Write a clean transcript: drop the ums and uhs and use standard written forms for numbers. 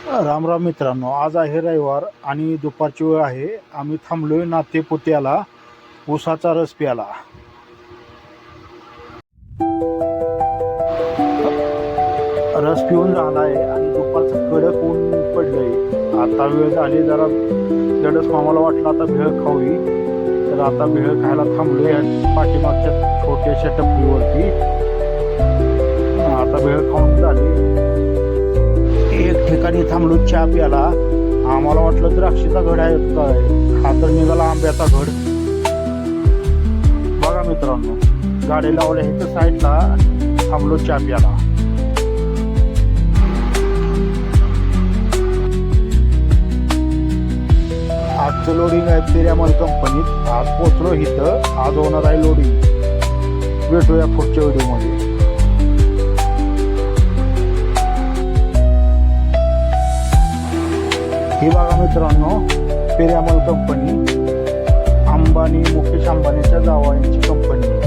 राम राम मित्रांनो, आज आहे रविवार आणि दुपारची वेळ आहे. आम्ही थांबलोय नातेपुत्याला ऊसाचा रस प्याला. रस पिऊन झाला आहे आणि दुपारचं कडक ऊन पडलंय. आता वेळ झाली जरा दडस मामाला वाटलं आता भेळ खावी, तर आता भेळ खायला थांबलोय पाठीमागच्या छोट्याशा टपरीवरती. आता भेळ खाऊन झाली. एक ठिकाणी थांबलो चहा प्याला. आम्हाला वाटलं द्राक्षीचा घड आहे काय, हा तर निघाला आंब्याचा घड. बघा मित्रांनो, गाडी लावल्या इथं साईडला थांबलो चहा प्याला. आजचं लोडिंग आहे पेरियामॉल कंपनीत. आज पोचलो इथं, आज होणार आहे लोडिंग. भेटूया पुढच्या व्हिडिओमध्ये. ही बघा मित्रांनो, पेरियामॉल कंपनी, अंबानी मुकेश अंबानीच्या जावयांची कंपनी.